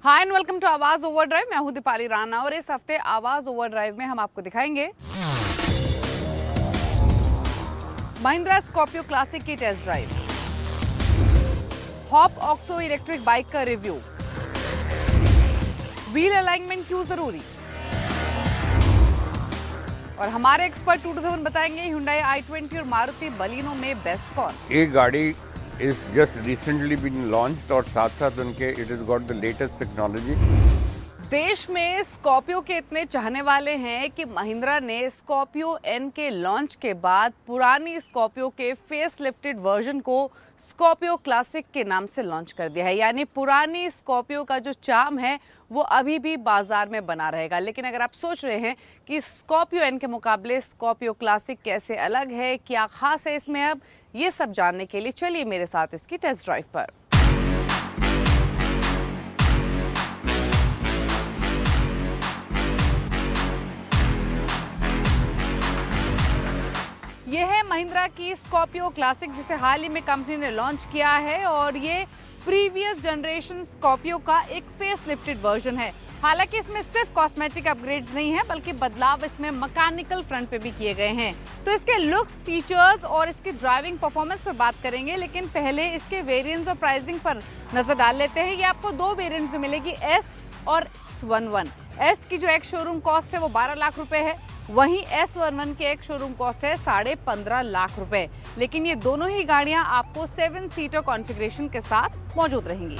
Hi and welcome to आवाज overdrive. मैं हूं दीपाली राणा और इस हफ्ते आवाज ओवरड्राइव में हम आपको दिखाएंगे महिंद्रा स्कॉर्पियो क्लासिक की test drive, hop oxo electric bike का रिव्यू, व्हील अलाइनमेंट क्यों जरूरी, और हमारे एक्सपर्ट 2 to 7 बताएंगे Hyundai i20 और मारुति बलिनो में बेस्ट कौन। एक गाड़ी is just recently been launched और साथ साथ उनके it has got the latest technology। देश में स्कॉर्पियो के इतने चाहने वाले हैं कि महिंद्रा ने स्कॉर्पियो एन के लॉन्च के बाद पुरानी स्कॉर्पियो के फेस लिफ्टेड वर्जन को स्कॉर्पियो क्लासिक के नाम से लॉन्च कर दिया है। यानी पुरानी स्कॉर्पियो का जो चार्म है वो अभी भी बाजार में बना रहेगा। लेकिन अगर आप सोच रहे हैं कि स्कॉर्पियो एन के मुकाबले स्कॉर्पियो क्लासिक कैसे अलग है, क्या खास है इसमें, अब ये सब जानने के लिए चलिए मेरे साथ इसकी टेस्ट ड्राइव पर। यह है महिंद्रा की स्कॉर्पियो क्लासिक, जिसे हाल ही में कंपनी ने लॉन्च किया है और ये प्रीवियस जनरेशन स्कॉर्पियो का एक फेस लिफ्टेड वर्जन है। हालांकि इसमें सिर्फ कॉस्मेटिक अपग्रेड्स नहीं है बल्कि बदलाव इसमें मैकेनिकल फ्रंट पे भी किए गए हैं। तो इसके लुक्स, फीचर्स और इसकी ड्राइविंग परफॉर्मेंस पर बात करेंगे, लेकिन पहले इसके वेरिएंट्स और प्राइसिंग पर नजर डाल लेते हैं। ये आपको 2 वेरिएंट्स में मिलेगी, S और S11। S की जो एक शोरूम कॉस्ट है वो 12 लाख रुपए है, वहीं S11 की एक शोरूम कॉस्ट है 15.5 लाख रुपए। लेकिन ये दोनों ही गाड़ियां आपको 7 सीटर कॉन्फ़िगरेशन के साथ मौजूद रहेंगी।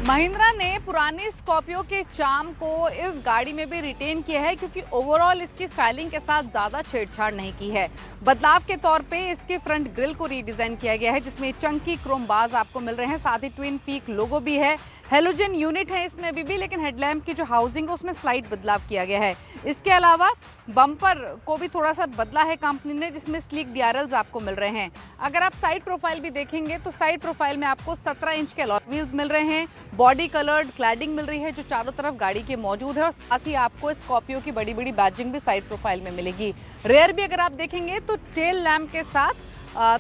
महिंद्रा ने पुरानी स्कॉर्पियो के चार्म को इस गाड़ी में भी रिटेन किया है, क्योंकि ओवरऑल इसकी स्टाइलिंग के साथ ज़्यादा छेड़छाड़ नहीं की है। बदलाव के तौर पे इसके फ्रंट ग्रिल को रीडिज़ाइन किया गया है, जिसमें चंकी क्रोम बार्स आपको मिल रहे हैं, साथ ही ट्विन पीक लोगो भी है, हेलोजन यूनिट है इसमें अभी भी, लेकिन हेडलैम्प की जो हाउसिंग है उसमें स्लाइट बदलाव किया गया है। इसके अलावा बम्पर को भी थोड़ा सा बदला है कंपनी ने, जिसमें स्लीक डीआरएल्स आपको मिल रहे हैं। अगर आप साइड प्रोफाइल भी देखेंगे तो साइड प्रोफाइल में आपको 17 इंच के अलॉय व्हील्स मिल रहे हैं, बॉडी कलर्ड क्लैडिंग मिल रही है जो चारों तरफ गाड़ी के मौजूद है, और साथ ही आपको स्कॉर्पियो की बड़ी बड़ी बैजिंग भी साइड प्रोफाइल में मिलेगी। रेयर भी अगर आप देखेंगे तो टेल लैम्प के साथ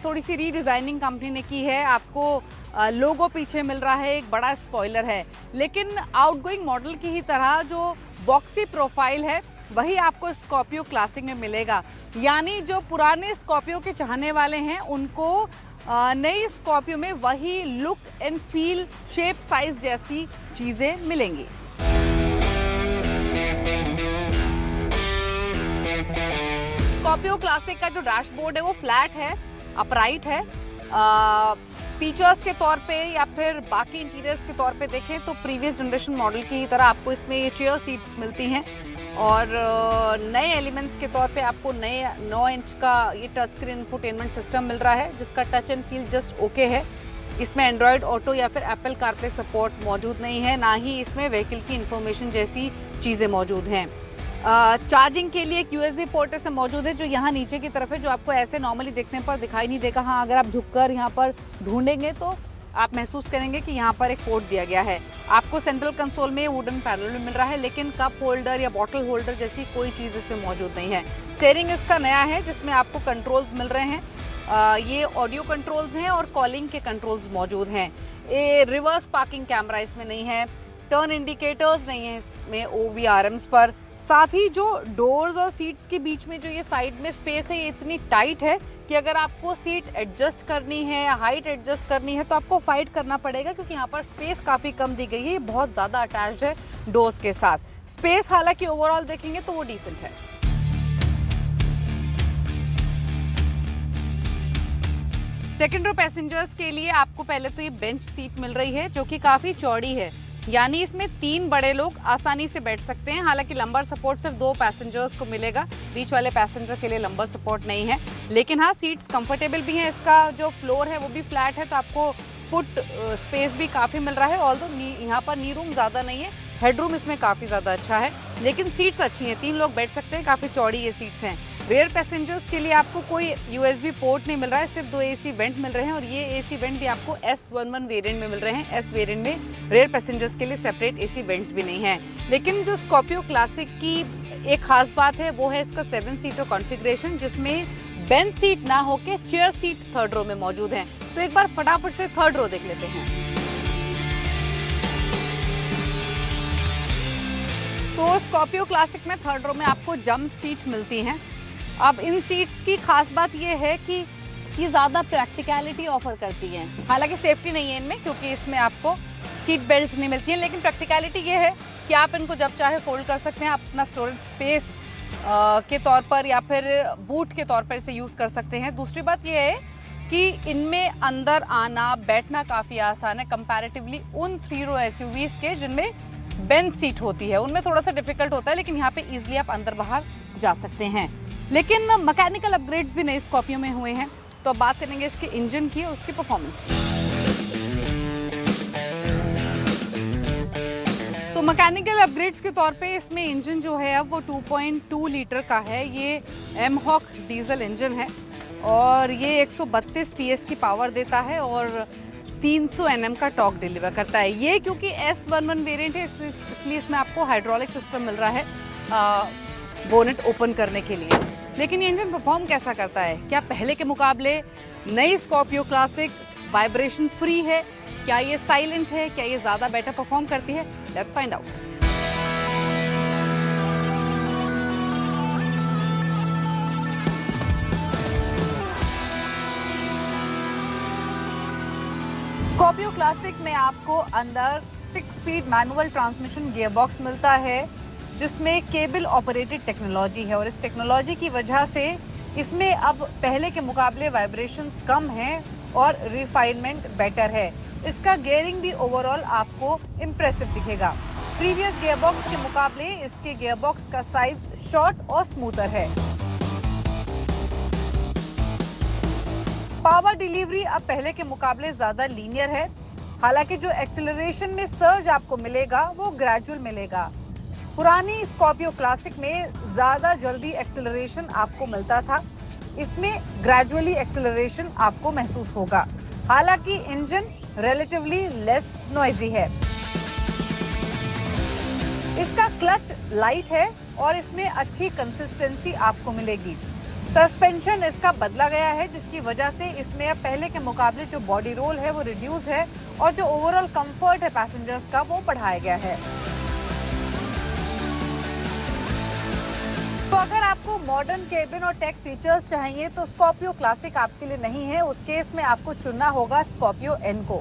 थोड़ी सी रीडिजाइनिंग कंपनी ने की है। आपको लोगो पीछे मिल रहा है, एक बड़ा स्पॉइलर है, लेकिन आउटगोइंग मॉडल की ही तरह जो बॉक्सी प्रोफाइल है वही आपको स्कॉर्पियो क्लासिक में मिलेगा। यानी जो पुराने स्कॉर्पियो के चाहने वाले हैं उनको नई स्कॉर्पियो में वही look and feel, shape, size जैसी चीजें मिलेंगी। स्कॉर्पियो क्लासिक का जो डैशबोर्ड है वो फ्लैट है, अपराइट है। फीचर्स के तौर पे या फिर बाकी इंटीरियर्स के तौर पे देखें तो प्रीवियस जनरेशन मॉडल की तरह आपको इसमें ये चेयर सीट्स मिलती हैं, और नए एलिमेंट्स के तौर पे आपको नए 9 इंच का ये टच स्क्रीन इंफोटेनमेंट सिस्टम मिल रहा है, जिसका touch and feel just okay है। इसमें एंड्रॉयड ऑटो या फिर एप्पल कारप्ले सपोर्ट मौजूद नहीं है, ना ही इसमें व्हीकल की इंफॉर्मेशन जैसी चीज़ें मौजूद हैं। चार्जिंग के लिए एक USB पोर्ट इसमें मौजूद है जो यहाँ नीचे की तरफ है, जो आपको ऐसे नॉर्मली देखने पर दिखाई नहीं देगा। हाँ, अगर आप झुककर यहाँ पर ढूंढेंगे तो आप महसूस करेंगे कि यहाँ पर एक पोर्ट दिया गया है। आपको सेंट्रल कंसोल में वुडन पैनल में मिल रहा है, लेकिन कप होल्डर या बॉटल होल्डर जैसी कोई चीज़ इसमें मौजूद नहीं है। स्टीयरिंग इसका नया है, जिसमें आपको कंट्रोल्स मिल रहे हैं। ये ऑडियो कंट्रोल्स हैं और कॉलिंग के कंट्रोल्स मौजूद हैं। ये रिवर्स पार्किंग कैमरा इसमें नहीं है, टर्न इंडिकेटर्स नहीं है इसमें OVRMs पर। साथ ही जो डोर्स और सीट्स के बीच में जो ये साइड में स्पेस है, ये इतनी टाइट है कि अगर आपको सीट एडजस्ट करनी है, हाइट एडजस्ट करनी है तो आपको फाइट करना पड़ेगा, क्योंकि यहाँ पर स्पेस काफ़ी कम दी गई है। ये बहुत ज़्यादा अटैच्ड है डोर्स के साथ। स्पेस हालांकि ओवरऑल देखेंगे तो वो डिसेंट है। सेकंड रो पैसेंजर्स के लिए आपको पहले तो ये बेंच सीट मिल रही है जो कि काफ़ी चौड़ी है, यानी इसमें 3 बड़े लोग आसानी से बैठ सकते हैं। हालांकि लंबर सपोर्ट सिर्फ 2 पैसेंजर्स को मिलेगा, बीच वाले पैसेंजर के लिए लंबर सपोर्ट नहीं है। लेकिन हाँ, सीट्स कंफर्टेबल भी हैं। इसका जो फ्लोर है वो भी फ्लैट है, तो आपको फुट स्पेस भी काफ़ी मिल रहा है। ऑल्दो यहाँ पर नी रूम ज़्यादा नहीं है, हेडरूम इसमें काफ़ी ज़्यादा अच्छा है, लेकिन सीट्स अच्छी हैं, 3 लोग बैठ सकते हैं, काफ़ी चौड़ी ये सीट्स हैं। रेयर पैसेंजर्स के लिए आपको कोई USB पोर्ट नहीं मिल रहा है, सिर्फ 2 AC वेंट मिल रहे हैं, और ये AC वेंट भी आपको S11 वेरिएंट में मिल रहे हैं। S वेरिएंट में रेयर पैसेंजर्स के लिए सेपरेट AC वेंट्स भी नहीं है। लेकिन जो स्कॉर्पियो क्लासिक की एक खास बात है वो है इसका 7 सीटर कॉन्फ़िगरेशन, जिसमें बेंच सीट ना होके चेयर सीट थर्ड रो में मौजूद हैं। तो एक बार फटाफट से थर्ड रो देख लेते हैं। तो स्कॉर्पियो क्लासिक में थर्ड रो में आपको जंप सीट मिलती हैं। अब इन सीट्स की खास बात यह है कि ये ज़्यादा प्रैक्टिकलिटी ऑफर करती हैं। हालांकि सेफ्टी नहीं है इनमें, क्योंकि इसमें आपको सीट बेल्ट्स नहीं मिलती हैं, लेकिन प्रैक्टिकलिटी ये है कि आप इनको जब चाहे फोल्ड कर सकते हैं, अपना स्टोरेज स्पेस के तौर पर या फिर बूट के तौर पर इसे यूज़ कर सकते हैं। दूसरी बात यह है कि इनमें अंदर आना बैठना काफ़ी आसान है कंपैरेटिवली उन 3 रो SUVs के जिनमें बेंच सीट होती है। उनमें थोड़ा सा डिफिकल्ट होता है, लेकिन यहाँ पे इजीली आप अंदर बाहर जा सकते हैं। लेकिन मैकेनिकल अपग्रेड्स भी नई स्कॉर्पियो में हुए हैं। तो अब बात करेंगे इसके इंजन की और उसकी परफॉर्मेंस की। तो मैकेनिकल अपग्रेड्स के तौर पे इसमें इंजन जो है अब वो 2.2 लीटर का है। ये एमहॉक डीजल इंजन है और ये 132 PS की पावर देता है और 300 Nm का टॉर्क डिलीवर करता है। ये क्योंकि S11 वेरिएंट है, इसलिए इसमें आपको हाइड्रोलिक सिस्टम मिल रहा है बोनेट ओपन करने के लिए। लेकिन ये इंजन परफॉर्म कैसा करता है? क्या पहले के मुकाबले नई स्कॉर्पियो क्लासिक वाइब्रेशन फ्री है? क्या ये साइलेंट है? क्या ये ज़्यादा बेटर परफॉर्म करती है? Let's find out. Scorpio classic में आपको अंदर 6 स्पीड मैनुअल ट्रांसमिशन गियरबॉक्स मिलता है, जिसमें केबल ऑपरेटेड टेक्नोलॉजी है और इस टेक्नोलॉजी की वजह से इसमें अब पहले के मुकाबले वाइब्रेशंस कम हैं और रिफाइनमेंट बेटर है। इसका गियरिंग भी ओवरऑल आपको इम्प्रेसिव दिखेगा। प्रीवियस गियरबॉक्स के मुकाबले इसके गियरबॉक्स का साइज शॉर्ट और स्मूथर है। पावर डिलीवरी अब पहले के मुकाबले ज्यादा लीनियर है। हालांकि जो एक्सेलरेशन में सर्ज आपको मिलेगा वो ग्रेजुअल मिलेगा। पुरानी स्कॉर्पियो क्लासिक में ज्यादा जल्दी एक्सेलरेशन आपको मिलता था, इसमें ग्रेजुअली एक्सेलरेशन आपको महसूस होगा। हालांकि इंजन रिलेटिवली लेस नॉइजी है। इसका क्लच लाइट है और इसमें अच्छी कंसिस्टेंसी आपको मिलेगी। सस्पेंशन इसका बदला गया है, जिसकी वजह से इसमें अब पहले के मुकाबले जो बॉडी रोल है वो रिड्यूस है और जो ओवरऑल कंफर्ट है पैसेंजर्स का वो बढ़ाया गया है। तो अगर आपको मॉडर्न केबिन और टेक फीचर्स चाहिए तो स्कॉर्पियो क्लासिक आपके लिए नहीं है। उस केस में आपको चुनना होगा स्कॉर्पियो एन को।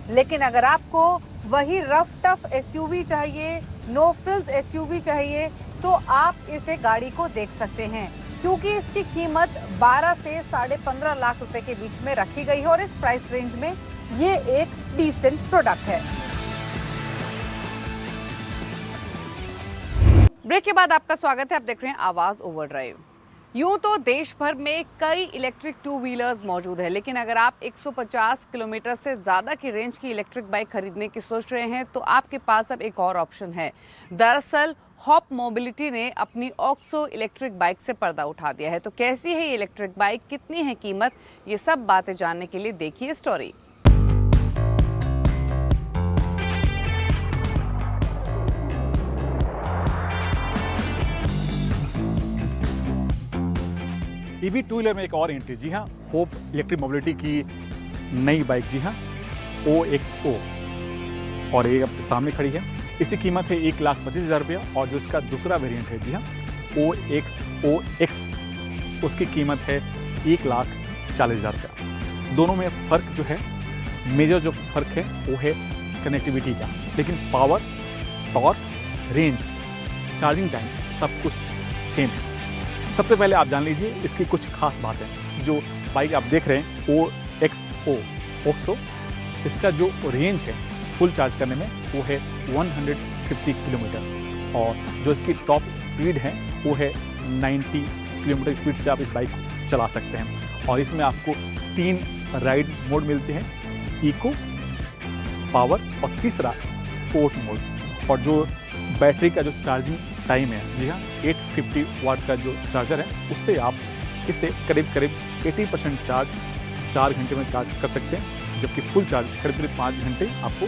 लेकिन अगर आपको वही रफ टफ SUV चाहिए, नो फ्रिल्स SUV चाहिए, तो आप इसे गाड़ी को देख सकते हैं, क्योंकि इसकी कीमत 12 से 15.5 लाख रुपए के बीच में रखी गई है और इस प्राइस रेंज में ये एक डिसेंट प्रोडक्ट है। ब्रेक के बाद आपका स्वागत है। आप देख रहे हैं आवाज ओवरड्राइव। यूं तो देश भर में कई इलेक्ट्रिक 2 व्हीलर्स मौजूद है, लेकिन अगर आप 150 किलोमीटर से ज़्यादा की रेंज की इलेक्ट्रिक बाइक खरीदने की सोच रहे हैं तो आपके पास अब एक और ऑप्शन है। दरअसल हॉप मोबिलिटी ने अपनी ऑक्सो इलेक्ट्रिक बाइक से पर्दा उठा दिया है। तो कैसी है ये इलेक्ट्रिक बाइक, कितनी है कीमत, ये सब बातें जानने के लिए देखिए स्टोरी। EV 2 व्हीलर में एक और एंट्री, जी हाँ, होप इलेक्ट्रिक मोबिलिटी की नई बाइक, जी हाँ, OXO, और ये आपके सामने खड़ी है। इसकी कीमत है 1,25,000 रुपया और जो इसका दूसरा वेरिएंट है, जी हाँ, OXOX, उसकी कीमत है 1,40,000 रुपया। दोनों में फ़र्क जो है, मेजर जो फ़र्क है वो है कनेक्टिविटी का, लेकिन power, torque, range, charging time सब कुछ सेम है। सबसे पहले आप जान लीजिए इसकी कुछ खास बातें। जो बाइक आप देख रहे हैं OXO, इसका जो रेंज है फुल चार्ज करने में वो है 150 किलोमीटर और जो इसकी टॉप स्पीड है वो है 90 किलोमीटर स्पीड से आप इस बाइक को चला सकते हैं। और इसमें आपको 3 राइड मोड मिलते हैं, इको, पावर और तीसरा स्पोर्ट मोड। और जो बैटरी का जो चार्जिंग टाइम है, जी हाँ, 850 वाट का जो चार्जर है उससे आप इसे करीब 80% चार्ज 4 घंटे में चार्ज कर सकते हैं, जबकि फुल चार्ज करीब 5 घंटे आपको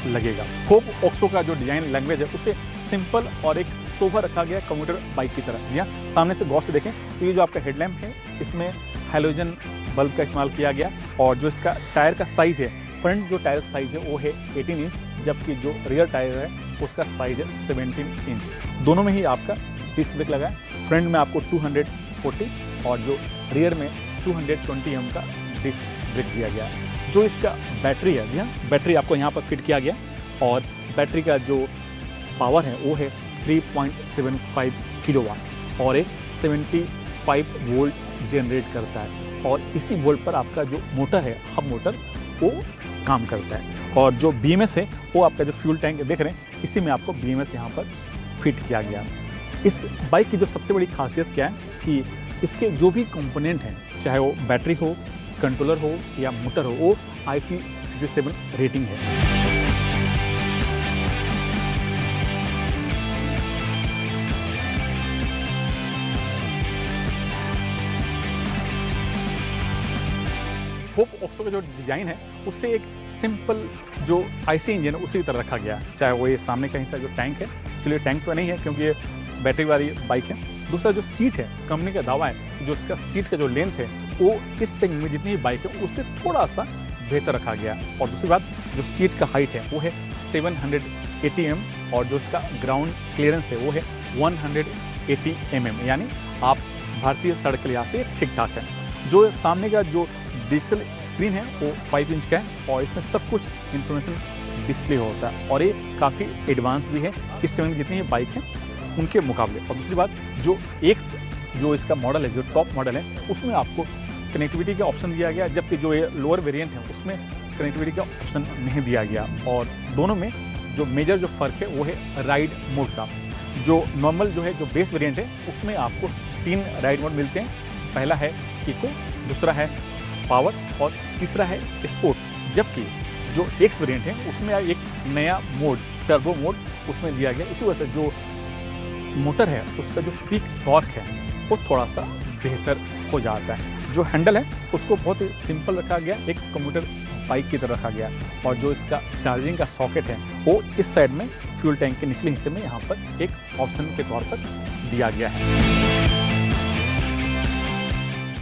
लगेगा। होप ऑक्सो का जो डिज़ाइन लैंग्वेज है उसे सिंपल और एक सोबर रखा गया कम्यूटर बाइक की तरह। जी हाँ, सामने से गौर से देखें तो ये जो आपका हेडलैम्प है इसमें हैलोजन बल्ब का इस्तेमाल किया गया। और जो इसका टायर का साइज़ है, फ्रंट जो टायर साइज़ है वो है 18 इंच, जबकि जो रियर टायर है उसका साइज़ है 17 इंच। दोनों में ही आपका डिस्क ब्रेक लगा है। फ्रंट में आपको 240 और जो रियर में 220 एम का डिस्क ब्रेक दिया गया है। जो इसका बैटरी है, जी हाँ, बैटरी आपको यहाँ पर फिट किया गया और बैटरी का जो पावर है वो है 3.75 किलोवाट और एक 75 वोल्ट जनरेट करता है। और इसी वोल्ट पर आपका जो मोटर है, हब मोटर, वो काम करता है। और जो BMS है वो आपका जो फ्यूल टैंक देख रहे हैं, इसी में आपको BMS यहाँ पर फिट किया गया। इस बाइक की जो सबसे बड़ी खासियत क्या है कि इसके जो भी कंपोनेंट हैं, चाहे वो बैटरी हो, कंट्रोलर हो या मोटर हो, वो IP67 रेटिंग है। होप ऑक्सो का जो डिज़ाइन है उससे एक सिंपल जो IC इंजन है उसी की तरह रखा गया है। चाहे वो ये सामने का हिस्सा जो टैंक है, चलिए टैंक तो नहीं है क्योंकि ये बैटरी वाली बाइक है। दूसरा जो सीट है, कंपनी का दावा है जो इसका सीट का जो लेंथ है वो इस सेगमेंट में जितनी बाइक है उससे थोड़ा सा बेहतर रखा गया। और दूसरी बात, जो सीट का हाइट है वो है 780 mm और जो इसका ग्राउंड क्लियरेंस है वो है 180 mm, यानी आप भारतीय सड़क के लिहाज से ठीक ठाक है। जो सामने का जो डिजिटल स्क्रीन है वो 5 इंच का है और इसमें सब कुछ इंफॉर्मेशन डिस्प्ले होता है और ये काफ़ी एडवांस भी है इस सेगमेंट जितनी बाइक है उनके मुकाबले। और दूसरी बात, जो X जो इसका मॉडल है, जो टॉप मॉडल है, उसमें आपको कनेक्टिविटी का ऑप्शन दिया गया, जबकि जो ये लोअर वेरिएंट है उसमें कनेक्टिविटी का ऑप्शन नहीं दिया गया। और दोनों में जो मेजर जो फ़र्क है वो है राइड मोड का। जो नॉर्मल जो है, जो बेस वेरिएंट है, उसमें आपको 3 राइड मोड मिलते हैं। पहला है इको, दूसरा है पावर और तीसरा है स्पोर्ट। जबकि जो X वेरिएंट है उसमें एक नया मोड, टर्बो मोड, उसमें दिया गया। इसी वजह से जो मोटर है उसका जो पीक टॉर्क है वो थोड़ा सा बेहतर हो जाता है। जो हैंडल है उसको बहुत ही सिंपल रखा गया, एक कंप्यूटर बाइक की तरह रखा गया। और जो इसका चार्जिंग का सॉकेट है वो इस साइड में फ्यूल टैंक के निचले हिस्से में यहाँ पर एक ऑप्शन के तौर पर दिया गया है।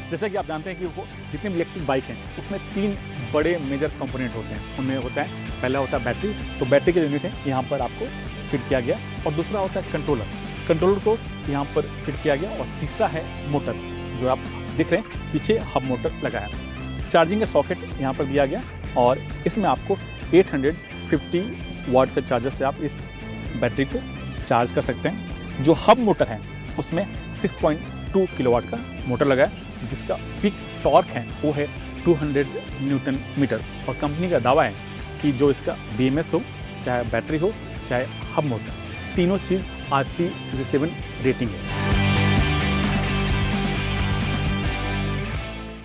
जैसा कि आप जानते हैं कि वो जितनी भी इलेक्ट्रिक बाइक हैं उसमें 3 बड़े मेजर कंपोनेंट होते हैं। उनमें होता है, पहला होता है बैटरी, तो बैटरी के यूनिट है यहाँ पर आपको फिट किया गया। और दूसरा होता है कंट्रोलर, कंट्रोलर को यहाँ पर फिट किया गया। और तीसरा है मोटर, जो आप दिख रहे हैं पीछे हब मोटर लगा है। चार्जिंग का सॉकेट यहाँ पर दिया गया और इसमें आपको 850 वाट का चार्जर से आप इस बैटरी को चार्ज कर सकते हैं। जो हब मोटर है उसमें 6.2 किलोवाट का मोटर लगा है, जिसका पीक टॉर्क है वो है 200 न्यूटन मीटर। और कंपनी का दावा है कि जो इसका BMS हो, चाहे बैटरी हो, चाहे हब मोटर, तीनों चीज़ IP67 रेटिंग है।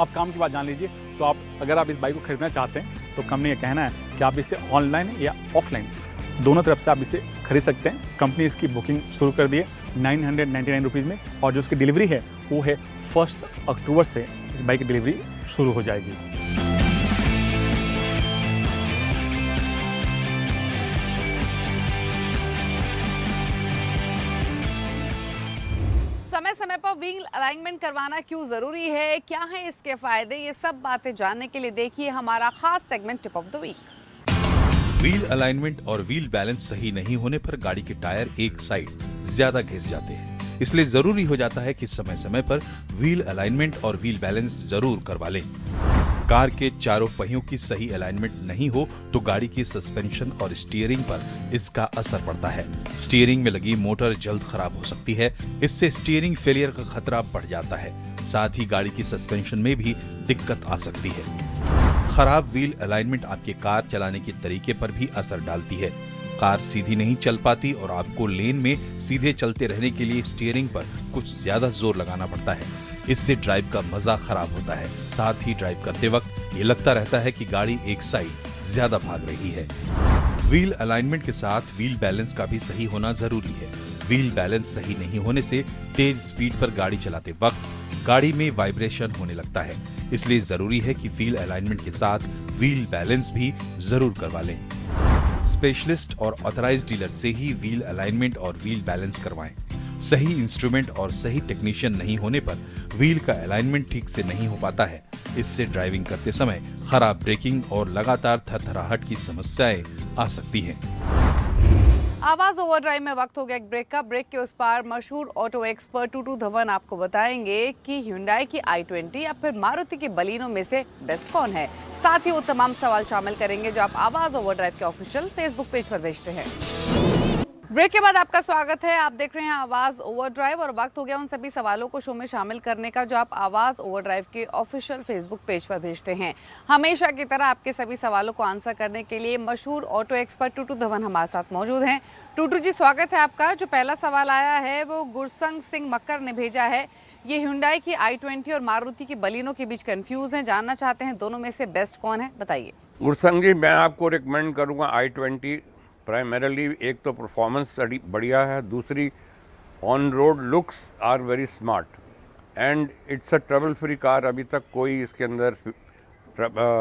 अब काम की बात जान लीजिए, तो आप अगर आप इस बाइक को खरीदना चाहते हैं तो कंपनी का कहना है कि आप इसे ऑनलाइन या ऑफलाइन दोनों तरफ से आप इसे खरीद सकते हैं। कंपनी इसकी बुकिंग शुरू कर दी है 999 रुपीज़ में और जो इसकी डिलीवरी है वो है 1 अक्टूबर से इस बाइक की डिलीवरी शुरू हो जाएगी। समय समय पर व्हील अलाइनमेंट करवाना क्यों ज़रूरी है, क्या है इसके फ़ायदे, ये सब बातें जानने के लिए देखिए हमारा खास segment tip of the week. Wheel alignment और व्हील बैलेंस सही नहीं होने पर गाड़ी के टायर एक साइड ज्यादा घिस जाते हैं। इसलिए जरूरी हो जाता है कि समय समय पर व्हील अलाइनमेंट और व्हील बैलेंस जरूर करवा लें। कार के चारों पहियों की सही अलाइनमेंट नहीं हो तो गाड़ी की सस्पेंशन और स्टीयरिंग पर इसका असर पड़ता है। स्टीयरिंग में लगी मोटर जल्द खराब हो सकती है, इससे स्टीयरिंग फेलियर का खतरा बढ़ जाता है। साथ ही गाड़ी की सस्पेंशन में भी दिक्कत आ सकती है। खराब व्हील अलाइनमेंट आपके कार चलाने के तरीके पर भी असर डालती है। कार सीधी नहीं चल पाती और आपको लेन में सीधे चलते रहने के लिए स्टीयरिंग पर कुछ ज्यादा जोर लगाना पड़ता है। इससे ड्राइव का मजा खराब होता है। साथ ही ड्राइव करते वक्त ये लगता रहता है कि गाड़ी एक साइड ज्यादा भाग रही है। व्हील अलाइनमेंट के साथ व्हील बैलेंस का भी सही होना जरूरी है। व्हील बैलेंस सही नहीं होने से तेज स्पीड पर गाड़ी चलाते वक्त गाड़ी में वाइब्रेशन होने लगता है। इसलिए जरूरी है कि व्हील अलाइनमेंट के साथ व्हील बैलेंस भी जरूर करवा लें। स्पेशलिस्ट और ऑथराइज्ड डीलर से ही व्हील अलाइनमेंट और व्हील बैलेंस करवाएं। सही इंस्ट्रूमेंट और सही टेक्नीशियन नहीं होने पर व्हील का अलाइनमेंट ठीक से नहीं हो पाता है। इससे ड्राइविंग करते समय खराब ब्रेकिंग और लगातार थरथराहट की समस्याएं आ सकती हैं। आवाज ओवरड्राइव में वक्त हो गया एक ब्रेक का। ब्रेक के उस पार मशहूर ऑटो एक्सपर्ट टूटू धवन आपको बताएंगे कि Hyundai की i20 या फिर मारुति की बलिनो में से बेस्ट कौन है। साथ ही वो तमाम सवाल शामिल करेंगे जो आप आवाज ओवरड्राइव के ऑफिशियल फेसबुक पेज पर भेजते हैं। ब्रेक के बाद आपका स्वागत है। आप देख रहे हैं आवाज ओवरड्राइव और वक्त हो गया उन सभी सवालों को शो में शामिल करने का जो आप आवाज ओवरड्राइव के ऑफिशियल फेसबुक पेज पर भेजते हैं। हमेशा की तरह आपके सभी सवालों को आंसर करने के लिए मशहूर ऑटो एक्सपर्ट टूटू धवन हमारे साथ मौजूद हैं। टूटू जी, स्वागत है आपका। जो पहला सवाल आया है वो गुरसंग सिंह मक्कर ने भेजा है। ये Hyundai की i20 और मारुति की बलिनो के बीच कंफ्यूज हैं, जानना चाहते हैं दोनों में से बेस्ट कौन है, बताइए। गुरसंग जी, मैं आपको रिकमेंड करूँगा i20। प्राइमरली एक तो परफॉर्मेंस बढ़िया है, दूसरी on road looks are very smart and it's a trouble free car. अभी तक कोई इसके अंदर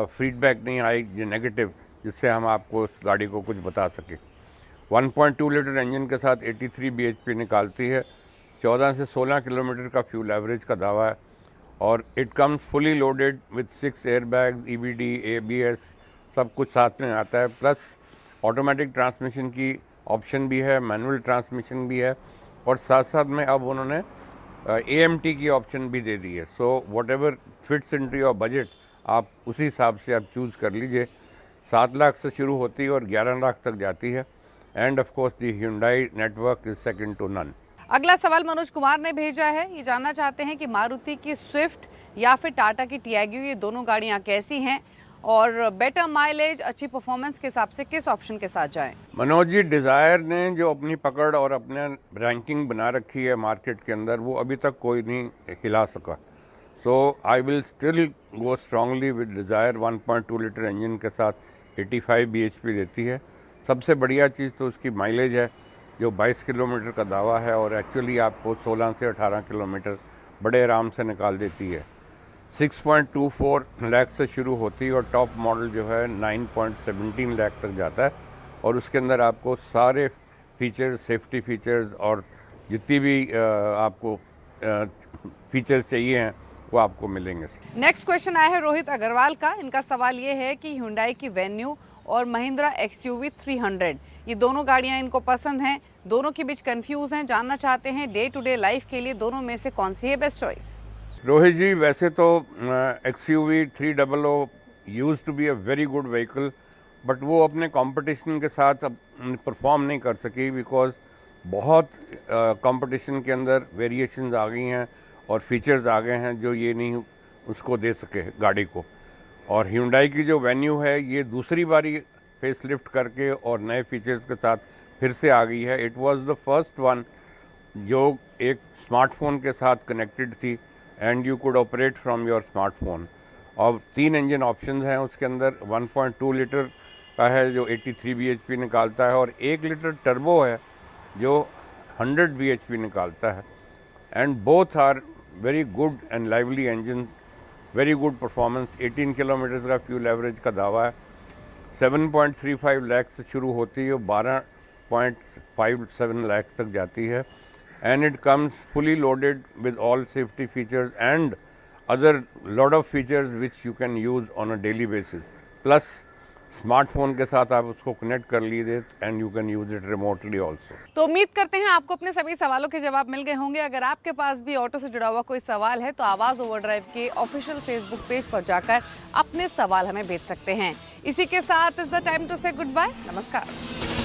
फीडबैक नहीं आई नेगेटिव जिससे हम आपको उस गाड़ी को कुछ बता सके। 1.2 लीटर इंजन के साथ 83 bhp निकालती है, 14 से 16 किलोमीटर का फ्यूल एवरेज का दावा है और it comes fully loaded with 6 airbags, EBD, ABS सब कुछ साथ में आता है। प्लस ऑटोमेटिक ट्रांसमिशन की ऑप्शन भी है, मैनुअल ट्रांसमिशन भी है और साथ साथ में अब उन्होंने AMT की ऑप्शन भी दे दी है। So what ever fits into your budget आप उसी हिसाब से आप चूज़ कर लीजिए। 7 लाख से शुरू होती है और 11 लाख तक जाती है and of course the Hyundai network is second to none. अगला सवाल मनोज कुमार ने भेजा है। ये जानना चाहते हैं कि मारुति की स्विफ्ट या फिर टाटा की टियागो, ये दोनों गाड़ियां कैसी हैं और बेटर माइलेज, अच्छी परफॉर्मेंस के हिसाब से किस ऑप्शन के साथ जाएं? मनोज जी, डिज़ायर ने जो अपनी पकड़ और अपने रैंकिंग बना रखी है मार्केट के अंदर, वो अभी तक कोई नहीं हिला सका। So I will still go strongly with desire. 1.2 litre engine के साथ 85 bhp देती है। सबसे बढ़िया चीज़ तो उसकी माइलेज है जो 22 किलोमीटर का दावा है और एक्चुअली आपको 16 से 18 किलोमीटर बड़े आराम से निकाल देती है। 6.24 लाख से शुरू होती है और टॉप मॉडल जो है 9.17 लाख तक जाता है और उसके अंदर आपको सारे फीचर्स, सेफ्टी फीचर्स और जितनी भी आपको फीचर्स चाहिए हैं वो आपको मिलेंगे। नेक्स्ट क्वेश्चन आया है रोहित अग्रवाल का। इनका सवाल ये है कि Hyundai की वेन्यू और महिंद्रा XUV 300, ये दोनों गाड़ियां इनको पसंद हैं, दोनों के बीच कंफ्यूज हैं, जानना चाहते हैं डे टू डे लाइफ के लिए दोनों में से कौन सी है बेस्ट चॉइस। रोहित जी, वैसे तो XUV 300 used to be a very good vehicle but वो अपने कंपटीशन के साथ अब परफॉर्म नहीं कर सकी बिकॉज बहुत कंपटीशन के अंदर वेरिएशंस आ गई हैं और फीचर्स आ गए हैं जो ये नहीं उसको दे सके गाड़ी को। और Hyundai की जो वेन्यू है ये दूसरी बारी फेसलिफ्ट करके और नए फीचर्स के साथ फिर से आ गई है। It was the first one जो एक स्मार्टफोन के साथ कनेक्टेड थी and you could operate from your smartphone. और 3 इंजन ऑप्शंस हैं उसके अंदर। 1.2 लीटर का है जो 83 bhp निकालता है और 1 लीटर टर्बो है जो 100 bhp निकालता है and both are very good and lively engine, very good performance. 18 kilometre का फ्यूल एवरेज का दावा है। 7.35 लाख से शुरू होती है, 12.57 लाख तक जाती है and it comes fully loaded with all safety features and other lot of features which you can use on a daily basis. Plus smartphone के साथ आप उसको कनेक्ट कर लीजिए and you can use it remotely also. तो उम्मीद करते हैं आपको अपने सभी सवालों के जवाब मिल गए होंगे। अगर आपके पास भी ऑटो से जुड़ा हुआ कोई सवाल है तो आवाज ओवरड्राइव के ऑफिशियल फेसबुक पेज पर जाकर अपने सवाल हमें भेज सकते हैं। इसी के साथ इज द टाइम टू से गुड बाय। नमस्कार।